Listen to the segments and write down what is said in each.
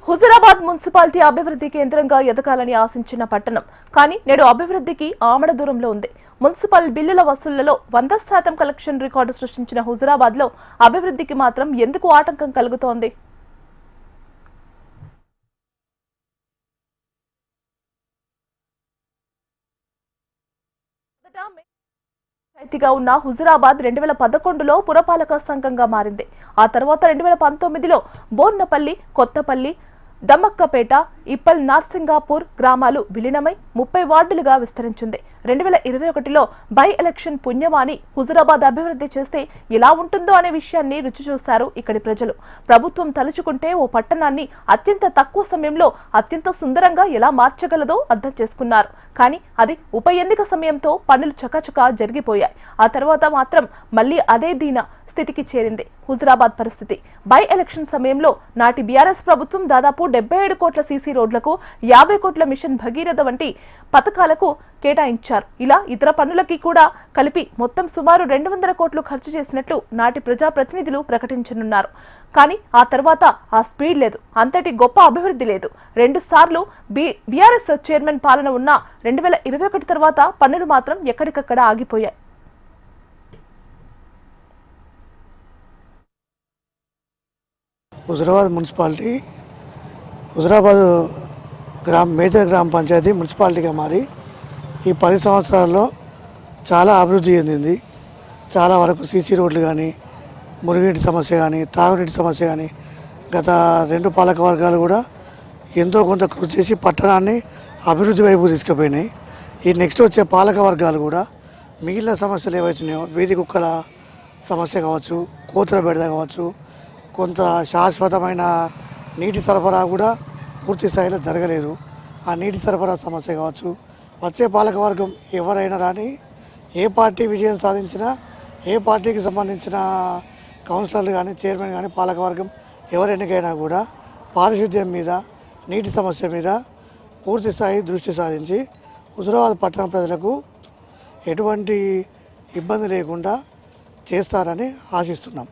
Huzurabad municipality అభివృద్ధి కేంద్రంగా ఎదగాలని ఆశించిన పట్టణం కానీ నేడు అభివృద్ధికి ఆమడ దూరంలో ఉంది. మున్సిపల్ బిల్లుల వసూళ్లలో 100% కలెక్షన్ రికార్డు సృష్టించిన హుజురాబాద్ లో అభివృద్ధికి మాత్రం ఎందుకు ఆటంకం కలుగుతోంది? పంచాయతీగా ఉన్న హుజురాబాద్ 2011లో పురపాలక సంఘంగా మారింది. ఆ తర్వాత 2019లో బోర్నపల్లి, కొత్తపల్లి, దమ్మక్కపేట, ఇప్పల్ నార్సింగాపూర్ గ్రామాలు విలీనమై 30 వార్డులుగా విస్తరించింది. 2021లో బై ఎలక్షన్ పుణ్యమాని హుజురాబాద్ అభివృద్ధి చేస్తే ఎలా ఉంటుందో అనే విషయాన్ని రుచి చూశారు ఇక్కడి ప్రజలు. ప్రభుత్వం తలుచుకుంటే ఓ పట్టణాన్ని అత్యంత తక్కువ సమయంలో అత్యంత సుందరంగా ఎలా మార్చగలదో అర్థం చేసుకున్నారు. కానీ అది ఉప ఎన్నిక సమయంతో పనులు చకచకా జరిగిపోయాయి. ఆ తర్వాత మాత్రం మళ్లీ అదే దీన స్థితికి చేరింది హుజురాబాద్ పరిస్థితి. బై ఎలక్షన్ సమయంలో నాటి బీఆర్ఎస్ ప్రభుత్వం దాదాపు 77 కోట్ల సీసీ రోడ్లకు, 50 కోట్ల మిషన్ భగీరథ వంటి పథకాలకు కేటాయించారు. ఇలా ఇతర పనులకి కూడా కలిపి మొత్తం సుమారు 200 కోట్లు ఖర్చు చేసినట్లు నాటి ప్రజాప్రతినిధులు ప్రకటించనున్నారు. కానీ ఆ తర్వాత ఆ స్పీడ్ లేదు, అంతటి గొప్ప అభివృద్ధి లేదు. 2 సార్లు బీఆర్ఎస్ చైర్మన్ పాలన ఉన్న 2021 తర్వాత పనులు మాత్రం ఎక్కడికక్కడ ఆగిపోయాయి. హుజురాబాద్ మున్సిపాలిటీ హుజురాబాద్ మేజర్ గ్రామ పంచాయతీ మున్సిపాలిటీగా మారి ఈ 10 సంవత్సరాల్లో చాలా అభివృద్ధి చెందింది. చాలా వరకు సీసీ రోడ్లు కానీ, మురుగునీటి సమస్య కానీ, తాగునీటి సమస్య కానీ గత 2 పాలక వర్గాలు కూడా ఎంతో కొంత కృషి చేసి పట్టణాన్ని అభివృద్ధి వైపు తీసుకుపోయినాయి. ఈ నెక్స్ట్ వచ్చే పాలక వర్గాలు కూడా మిగిలిన సమస్యలు ఏవైతున్నాయో, వీధి కుక్కల సమస్య కావచ్చు, కోతుల బెడద కావచ్చు, కొంత శాశ్వతమైన నీటి సరఫరా కూడా పూర్తి స్థాయిలో జరగలేదు. ఆ నీటి సరఫరా సమస్య కావచ్చు, వచ్చే పాలకవర్గం ఎవరైనా కానీ, ఏ పార్టీ విజయం సాధించినా, ఏ పార్టీకి సంబంధించిన కౌన్సిలర్లు కానీ, చైర్మన్ కానీ, పాలకవర్గం ఎవరు ఎన్నికైనా కూడా పారిశుద్ధ్యం మీద, నీటి సమస్య మీద పూర్తి స్థాయి దృష్టి సాధించి హుజురాబాద్ పట్టణ ప్రజలకు ఎటువంటి ఇబ్బంది లేకుండా చేస్తారని ఆశిస్తున్నాం.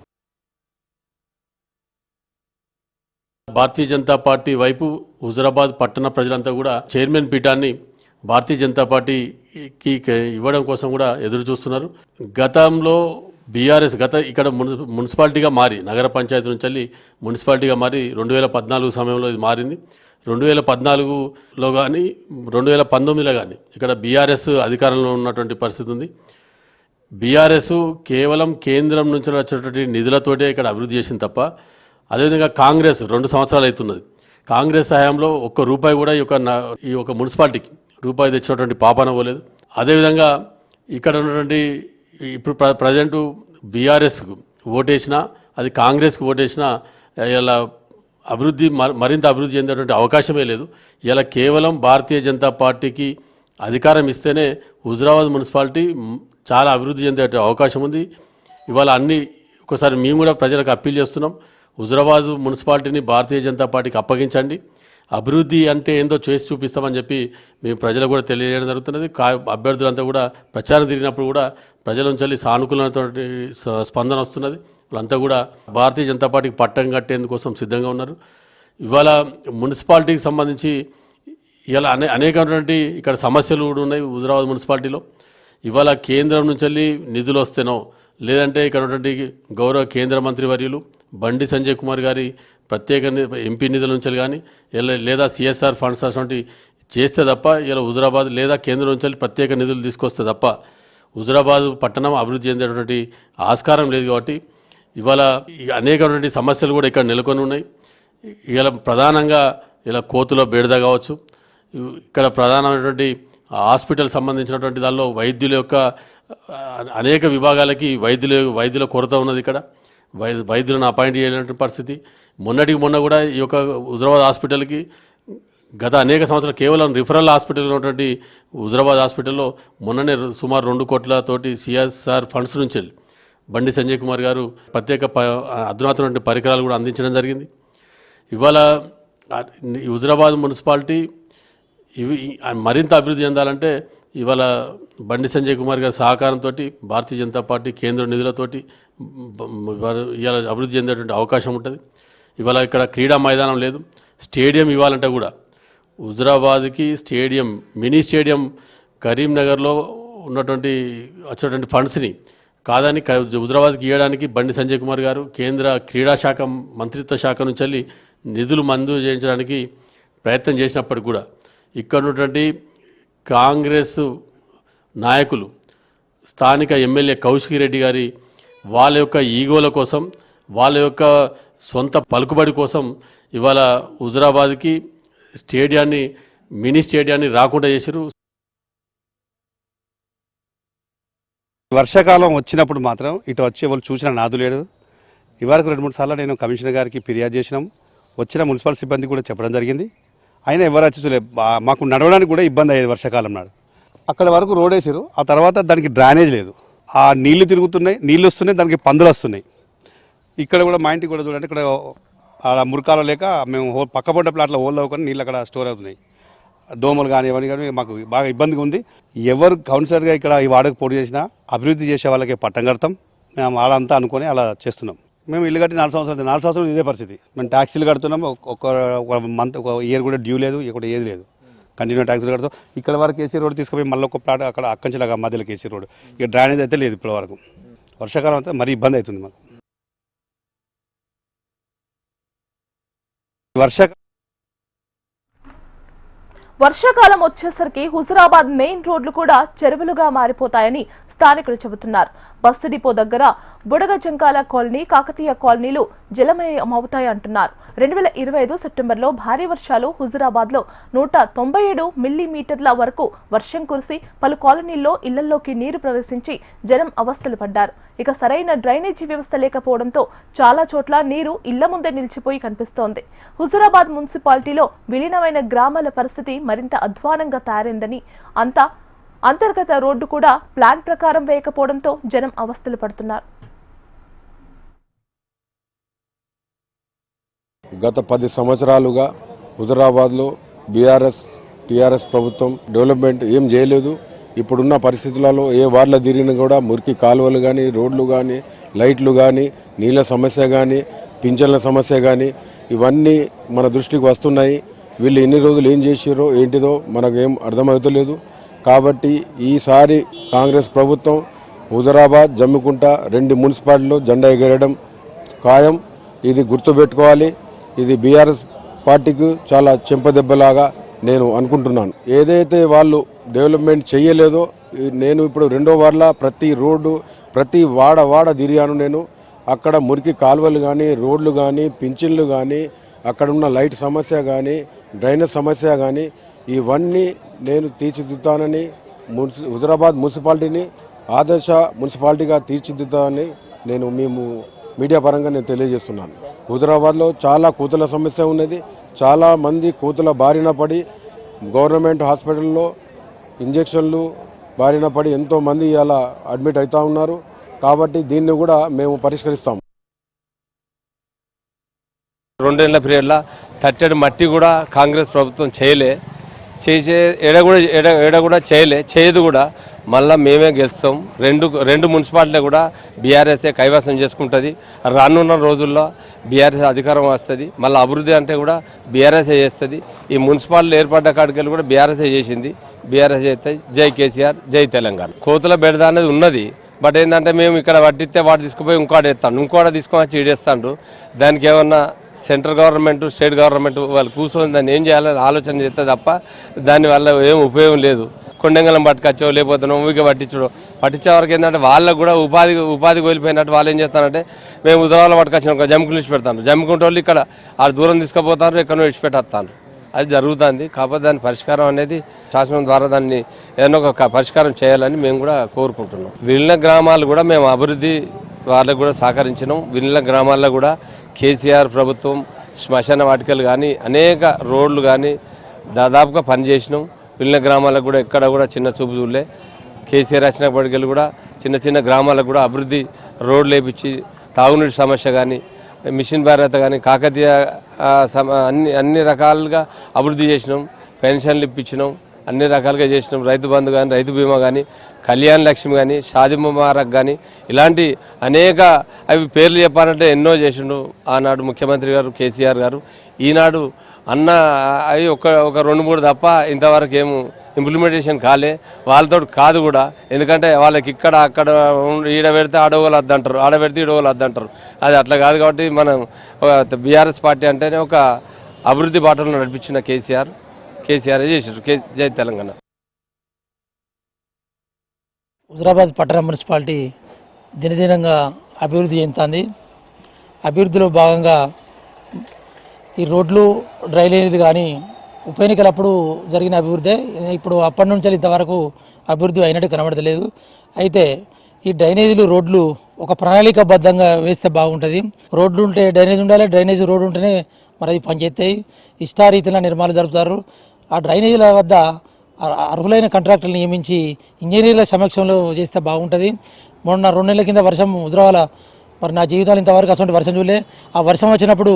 భారతీయ జనతా పార్టీ వైపు హుజురాబాద్ పట్టణ ప్రజలంతా కూడా చైర్మన్ పీఠాన్ని భారతీయ జనతా పార్టీకి ఇవ్వడం కోసం కూడా ఎదురు చూస్తున్నారు. గతంలో బీఆర్ఎస్ ఇక్కడ మున్సిపాలిటీగా మారి, నగర పంచాయతీ నుంచి వెళ్ళి మున్సిపాలిటీగా మారి 2014 సమయంలో ఇది మారింది. 2014లో కానీ 2019లో కానీ ఇక్కడ బీఆర్ఎస్ అధికారంలో ఉన్నటువంటి పరిస్థితి ఉంది. బీఆర్ఎస్ కేవలం కేంద్రం నుంచి వచ్చినటువంటి నిధులతోటే ఇక్కడ అభివృద్ధి చేసింది తప్ప, అదేవిధంగా కాంగ్రెస్ 2 సంవత్సరాలు అవుతున్నది. కాంగ్రెస్ హయాంలో ఒక్క రూపాయి కూడా ఈ యొక్క మున్సిపాలిటీకి రూపాయి తెచ్చినటువంటి పాపాన పోలేదు. అదేవిధంగా ఇక్కడ ఉన్నటువంటి ఇప్పుడు ప్రజెంటు బీఆర్ఎస్కు ఓటేసినా, అది కాంగ్రెస్కి ఓటేసినా ఇలా మరింత అభివృద్ధి చెందేటువంటి అవకాశమే లేదు. ఇలా కేవలం భారతీయ జనతా పార్టీకి అధికారం ఇస్తేనే హుజురాబాద్ మున్సిపాలిటీ చాలా అభివృద్ధి చెందే అవకాశం ఉంది. ఇవాళ ఒకసారి మేము కూడా ప్రజలకు అప్పీల్ చేస్తున్నాం, హుజురాబాద్ మున్సిపాలిటీని భారతీయ జనతా పార్టీకి అప్పగించండి, అభివృద్ధి అంటే ఏందో చేసి చూపిస్తామని చెప్పి మేము ప్రజలకు కూడా తెలియజేయడం జరుగుతున్నది. అభ్యర్థులంతా కూడా ప్రచారం తిరిగినప్పుడు కూడా ప్రజల నుంచి సానుకూలమైనటువంటి స్పందన వస్తున్నది. వాళ్ళంతా కూడా భారతీయ జనతా పార్టీకి పట్టం కట్టేందుకోసం సిద్ధంగా ఉన్నారు. ఇవాళ మున్సిపాలిటీకి సంబంధించి ఇలా అనేకమైనటువంటి ఇక్కడ సమస్యలు కూడా ఉన్నాయి హుజురాబాద్ మున్సిపాలిటీలో. ఇవాళ కేంద్రం నుంచి నిధులు వస్తేనో, లేదంటే ఇక్కడ ఉన్నటువంటి గౌరవ కేంద్ర మంత్రి వర్యులు బండి సంజయ్ కుమార్ గారి ప్రత్యేక ఎంపీ నిధుల నుంచి కానీ, లేదా సిఎస్ఆర్ ఫండ్స్ అటువంటి చేస్తే తప్ప ఇలా హుజురాబాద్ లేదా కేంద్రం నుంచి ప్రత్యేక నిధులు తీసుకొస్తే తప్ప హుజురాబాద్ పట్టణం అభివృద్ధి చెందేటువంటి ఆస్కారం లేదు. కాబట్టి ఇవాళ అనేకమైనటువంటి సమస్యలు కూడా ఇక్కడ నెలకొని ఉన్నాయి. ఇలా ప్రధానంగా ఇలా కోతుల బెడద కావచ్చు, ఇక్కడ ప్రధానమైనటువంటి హాస్పిటల్ సంబంధించినటువంటి దానిలో వైద్యుల యొక్క అనేక విభాగాలకి వైద్యుల కొరత ఉన్నది. ఇక్కడ వైద్యులను అపాయింట్ చేయలేనటువంటి పరిస్థితి. మొన్న కూడా ఈ యొక్క హుజురాబాద్ హాస్పిటల్కి గత అనేక సంవత్సరాలు కేవలం రిఫరల్ హాస్పిటల్ ఉన్నటువంటి హుజురాబాద్ హాస్పిటల్లో మొన్ననే సుమారు 2 కోట్లతోటి సిఎస్ఆర్ ఫండ్స్ నుంచి బండి సంజయ్ కుమార్ గారు ప్రత్యేక అధునాతనటువంటి పరికరాలు కూడా అందించడం జరిగింది. ఇవాళ హుజురాబాద్ మున్సిపాలిటీ మరింత అభివృద్ధి చెందాలంటే ఇవాళ బండి సంజయ్ కుమార్ గారి సహకారంతో భారతీయ జనతా పార్టీ కేంద్ర నిధులతోటి ఇవాళ అభివృద్ధి చెందేటువంటి అవకాశం ఉంటుంది. ఇవాళ ఇక్కడ క్రీడా మైదానం లేదు. స్టేడియం ఇవ్వాలంటే కూడా హుజురాబాద్కి స్టేడియం మినీ స్టేడియం కరీంనగర్లో ఉన్నటువంటి వచ్చినటువంటి ఫండ్స్ని కాదని హుజురాబాద్కి ఇవ్వడానికి బండి సంజయ్ కుమార్ గారు కేంద్ర క్రీడా శాఖ మంత్రిత్వ శాఖ నుంచి వెళ్ళి నిధులు మంజూరు చేయించడానికి ప్రయత్నం చేసినప్పటికి కూడా ఇక్కడ ఉన్నటువంటి కాంగ్రెస్ నాయకులు స్థానిక ఎమ్మెల్యే కౌశిక్ రెడ్డి గారి వాళ్ళ యొక్క ఈగోల కోసం వాళ్ళ యొక్క సొంత పలుకుబడి కోసం ఇవాళ హుజురాబాద్కి స్టేడియాన్ని మినీ స్టేడియాన్ని రాకుండా చేశారు. వర్షాకాలం వచ్చినప్పుడు మాత్రం ఇటు వచ్చి ఎవరు చూసిన నాదు లేడు. ఇవరకు 2-3 సార్లు నేను కమిషనర్ గారికి ఫిర్యాదు చేసినాం. వచ్చిన మున్సిపల్ సిబ్బంది కూడా చెప్పడం జరిగింది. అయినా ఎవరు వచ్చి చూడలేదు. మాకు నడవడానికి కూడా ఇబ్బంది అయ్యేది వర్షాకాలం నాడు. అక్కడ వరకు రోడ్ వేసారు. ఆ తర్వాత దానికి డ్రైనేజ్ లేదు. ఆ నీళ్లు తిరుగుతున్నాయి, నీళ్ళు వస్తున్నాయి, దానికి పందులు వస్తున్నాయి. ఇక్కడ కూడా మా ఇంటికి కూడా చూడండి, ఇక్కడ ఆడ మురికాల లేక మేము పక్కపడ్డ ప్లాట్ల హోల్ అవ్వకొని నీళ్ళు అక్కడ స్టోర్ అవుతున్నాయి. దోమలు కానీ ఇవన్నీ కానీ మాకు బాగా ఇబ్బందిగా ఉంది. ఎవరు కౌన్సిలర్గా ఇక్కడ ఈ వార్డుకు పోటీ చేసినా అభివృద్ధి చేసే వాళ్ళకి పట్టం కడతాం. మేము ఆడంతా అనుకొని అలా చేస్తున్నాం. మేము ఇల్లు కట్టి 4 సంవత్సరాలు 4 సంవత్సరాలు ఇదే పరిస్థితి. మేము ట్యాక్సీలు కడుతున్నాం. ఒక మంత్ ఒక ఇయర్ కూడా డ్యూ లేదు, ఇక్కడ ఏది లేదు. కంటిన్యూ ట్యాక్సీలు కడతాం. ఇక్కడ వరకు కేసీ రోడ్ తీసుకుపోయి మళ్ళీ ఒక ప్లాట్ అక్కడ అక్కంచెలాగా మధ్యలో కేసీ రోడ్. ఇక డ్రైనేజ్ అయితే లేదు ఇప్పటి వరకు. వర్షాకాలం అయితే మరీ ఇబ్బంది అవుతుంది మాకు. వర్షాకాలం వచ్చేసరికి హుజురాబాద్ మెయిన్ రోడ్లు కూడా చెరువులుగా మారిపోతాయని స్థానికులు చెబుతున్నారు. బస్సు డిపో దగ్గర బుడగజంకాల కాలనీ, కాకతీయ కాలనీలు జలమయమవుతాయి అంటున్నారు. 2025 సెప్టెంబర్లో భారీ వర్షాలు హుజురాబాద్లో 197 మిల్లీమీటర్ల వరకు వర్షం కురిసి పలు కాలనీల్లో ఇళ్లలోకి నీరు ప్రవేశించి జనం అవస్థలు పడ్డారు. ఇక సరైన డ్రైనేజీ వ్యవస్థ లేకపోవడంతో చాలా చోట్ల నీరు ఇళ్ల ముందే నిలిచిపోయి కనిపిస్తోంది. హుజురాబాద్ మున్సిపాలిటీలో విలీనమైన గ్రామాల పరిస్థితి మరింత అధ్వానంగా తయారైందని, అంతర్గత రోడ్డు కూడా ప్లాన్ ప్రకారం వేయకపోవడంతో జనం అవస్థలు పడుతున్నారు. గత 10 సంవత్సరాలుగా హుజురాబాద్లో టీఆర్ఎస్ ప్రభుత్వం డెవలప్మెంట్ ఏం చేయలేదు. ఇప్పుడున్న పరిస్థితులలో ఏ వార్డులో తిరిగినా కూడా మురికి కాలువలు కానీ, రోడ్లు కానీ, లైట్లు కానీ, నీళ్ళ సమస్య కానీ, పింఛన్ల సమస్య కానీ ఇవన్నీ మన దృష్టికి వస్తున్నాయి. వీళ్ళు ఎన్ని రోజులు ఏం చేసారో ఏంటిదో మనకు ఏం అర్థమవుతలేదు. కాబట్టి ఈసారి కాంగ్రెస్ ప్రభుత్వం హుజురాబాద్, జమ్మికుంట 2 మున్సిపాలిటీలో జెండా ఎగరడం ఖాయం. ఇది గుర్తుపెట్టుకోవాలి. ఇది బీఆర్ఎస్ పార్టీకి చాలా చెంపదెబ్బలాగా నేను అనుకుంటున్నాను. ఏదైతే వాళ్ళు డెవలప్మెంట్ చేయలేదో నేను ఇప్పుడు 2వ వార్డులో ప్రతి రోడ్డు, ప్రతి వాడ తిరిగాను. నేను అక్కడ మురికి కాలువలు కానీ, రోడ్లు కానీ, పింఛన్లు కానీ, అక్కడ ఉన్న లైట్ సమస్య కానీ, డ్రైనేజ్ సమస్య కానీ ఇవన్నీ నేను తీర్చిదిద్దుతానని, హుజురాబాద్ మున్సిపాలిటీని ఆదర్శ మున్సిపాలిటీగా తీర్చిదిద్దుతానని మేము మీడియా పరంగా నేను తెలియజేస్తున్నాను. హుజురాబాద్లో చాలా కూతుల సమస్య ఉన్నది. చాలామంది కూతుల బారిన పడి గవర్నమెంట్ హాస్పిటల్లో ఇంజెక్షన్లు బారిన పడి ఎంతోమంది ఇలా అడ్మిట్ అవుతూ ఉన్నారు. కాబట్టి దీన్ని కూడా మేము పరిష్కరిస్తాం. 2 ఏళ్ల పీరియడ్లో తట్టడి మట్టి కూడా కాంగ్రెస్ ప్రభుత్వం చేసే ఎడ కూడా చేయదు కూడా. మళ్ళీ మేమే గెలుస్తాం. రెండు మున్సిపాలిటీ కూడా బీఆర్ఎస్ఏ కైవసం చేసుకుంటుంది. రానున్న రోజుల్లో బీఆర్ఎస్ అధికారం వస్తుంది. మళ్ళీ అభివృద్ధి అంటే కూడా బీఆర్ఎస్ఏ చేస్తుంది. ఈ మున్సిపాలిటీ ఏర్పడ్డ కాడికెళ్ళి కూడా బీఆర్ఎస్ఏ చేసింది. బీఆర్ఎస్ చేస్తుంది. జై కేసీఆర్, జై తెలంగాణ. కోతుల బెడద అనేది ఉన్నది. బట్ ఏంటంటే మేము ఇక్కడ పట్టిస్తే వాడు తీసుకుపోయి ఇంకోటి తీసుకొని ఈడేస్తాండ్రు. దానికి ఏమన్నా సెంట్రల్ గవర్నమెంట్, స్టేట్ గవర్నమెంట్ వాళ్ళు కూర్చొని దాన్ని ఏం చేయాలని ఆలోచన చేస్తే తప్ప దానివల్ల ఏం ఉపయోగం లేదు. కొండంగలం పట్టుకొచ్చో లేకపోతే ఊరికే పట్టించే వరకు ఏంటంటే వాళ్ళకు కూడా ఉపాధి కోల్పోయినట్టు వాళ్ళు ఏం చేస్తారంటే మేము ఉదరాలు పట్టుకొచ్చిన జమ్మికుంట విడిచి పెడతాను. జమ్మికుంట వాళ్ళు ఇక్కడ ఆ దూరం తీసుకుపోతారు, ఎక్కడో విడిచిపెట్టేస్తాను. అది జరుగుతుంది. కాకపోతే దాని పరిష్కారం అనేది శాసనం ద్వారా దాన్ని ఏదైనా ఒక పరిష్కారం చేయాలని మేము కూడా కోరుకుంటున్నాం. విలీన గ్రామాలు కూడా మేము అభివృద్ధి వాళ్ళకు కూడా సహకరించినాం. విలీన గ్రామాల్లో కూడా కేసీఆర్ ప్రభుత్వం శ్మశాన వాటికలు కానీ, అనేక రోడ్లు కానీ దాదాపుగా పనిచేసినాం. విలీన గ్రామాలకు కూడా ఎక్కడ కూడా చిన్న చూపు చూడలే. కేసీఆర్ వచ్చినప్పటికెళ్ళి కూడా చిన్న గ్రామాలకు కూడా అభివృద్ధి రోడ్లు వేపించి తాగునీటి సమస్య కానీ, మిషన్ భారత కానీ, కాకతీయ అన్ని రకాలుగా అభివృద్ధి చేసినాం. పెన్షన్లు ఇప్పించినాం. అన్ని రకాలుగా చేసినాం. రైతు బంధు కానీ, రైతు బీమా కానీ, కళ్యాణ్ లక్ష్మి కానీ, షాదీ ముబారక్ కానీ, ఇలాంటి అనేక అవి పేర్లు చెప్పాలంటే ఎన్నో చేసిండు ఆనాడు ముఖ్యమంత్రి గారు కేసీఆర్ గారు. ఈనాడు అన్న అవి ఒక 2-3 తప్ప ఇంతవరకు ఏం ఇంప్లిమెంటేషన్ కాలే. వాళ్ళతో కాదు కూడా, ఎందుకంటే వాళ్ళకి ఇక్కడ అక్కడ ఈడ పెడితే ఆడవాళ్ళు వద్దంటారు, ఆడ పెడితే ఈడవాళ్ళు వద్దంటారు. అది అట్లా కాదు. కాబట్టి మనం బీఆర్ఎస్ పార్టీ అంటేనే ఒక అభివృద్ధి బాటలో నడిపించిన కేసీఆర్ చేసారు. జై తెలంగాణ. హుజరాబాద్ పట్టణ మున్సిపాలిటీ దినదినంగా అభివృద్ధి చెందుతుంది. అభివృద్ధిలో భాగంగా ఈ రోడ్లు, డ్రైనేజీలు కానీ ఉప ఎన్నికలప్పుడు జరిగిన అభివృద్ధి ఇప్పుడు అప్పటి నుంచి ఇంతవరకు అభివృద్ధి అయినట్టు కనబడతలేదు. అయితే ఈ డ్రైనేజీలు, రోడ్లు ఒక ప్రణాళికాబద్ధంగా వేస్తే బాగుంటుంది. రోడ్లు ఉంటే డ్రైనేజ్ ఉండాలి, డ్రైనేజ్ రోడ్డు ఉంటేనే మరి అది పనిచేస్తాయి. ఇష్టారీతిలో నిర్మాణాలు జరుపుతారు. ఆ డ్రైనేజీల వద్ద అర్హులైన కాంట్రాక్టర్లు నియమించి ఇంజనీర్ల సమక్షంలో చేస్తే బాగుంటుంది. మొన్న 2 నెలల కింద వర్షం హుజరాబాద్, మరి నా జీవితంలో ఇంతవరకు అసలు వర్షం చూడలే. ఆ వర్షం వచ్చినప్పుడు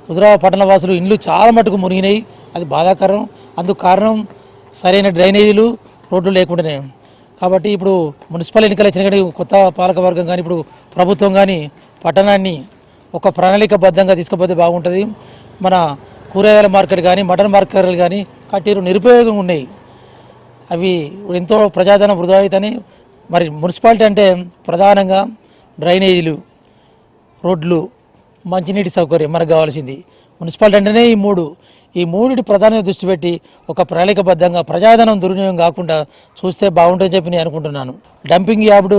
హుజరాబాద్ పట్టణ వాసులు ఇండ్లు చాలా మటుకు మునిగినాయి. అది బాధాకరం. అందుకు కారణం సరైన డ్రైనేజీలు, రోడ్లు లేకుండానే. కాబట్టి ఇప్పుడు మున్సిపల్ ఎన్నికలు వచ్చిన కానీ కొత్త పాలకవర్గం కానీ ఇప్పుడు ప్రభుత్వం కానీ పట్టణాన్ని ఒక ప్రణాళికబద్ధంగా తీసుకుపోతే బాగుంటుంది. మన కూరగాయల మార్కెట్ కానీ, మటన్ మార్కెట్లు కానీ కట్టిరు నిరుపయోగంగా ఉన్నాయి. అవి ఎంతో ప్రజాధనం వృధా అవుతాయి. మరి మున్సిపాలిటీ అంటే ప్రధానంగా డ్రైనేజీలు, రోడ్లు, మంచినీటి సౌకర్యం మనకు కావాల్సింది. మున్సిపాలిటీ అంటేనే ఈ మూడిటి ప్రధానంగా దృష్టి పెట్టి ఒక ప్రణాళికబద్ధంగా ప్రజాధనం దుర్వినియోగం కాకుండా చూస్తే బాగుంటుందని చెప్పి నేను అనుకుంటున్నాను. డంపింగ్ యార్డు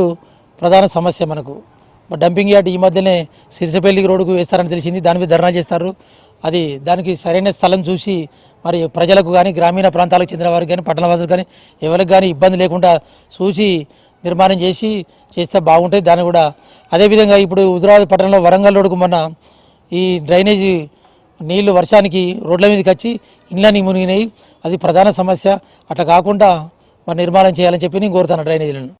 ప్రధాన సమస్య మనకు. డంపింగ్ యార్డ్ ఈ మధ్యనే సిరిసపల్లి రోడ్డుకు వేస్తారని తెలిసింది. దాని మీద ధర్నా చేస్తారు. దానికి సరైన స్థలం చూసి మరి ప్రజలకు కానీ, గ్రామీణ ప్రాంతాలకు చెందిన వారికి కానీ, పట్టణవాసులకు కానీ ఎవరికి కానీ ఇబ్బంది లేకుండా చూసి నిర్మాణం చేస్తే బాగుంటుంది. దాన్ని కూడా అదేవిధంగా ఇప్పుడు హుజరాబాద్ పట్టణంలో వరంగల్ రోడ్డుకు మొన్న ఈ డ్రైనేజీ నీళ్లు వర్షానికి రోడ్ల మీదకి వచ్చి ఇండ్లన్నీ మునిగినాయి. అది ప్రధాన సమస్య. అట్లా కాకుండా మరి నిర్మాణం చేయాలని చెప్పి నేను కోరుతాను డ్రైనేజీలను.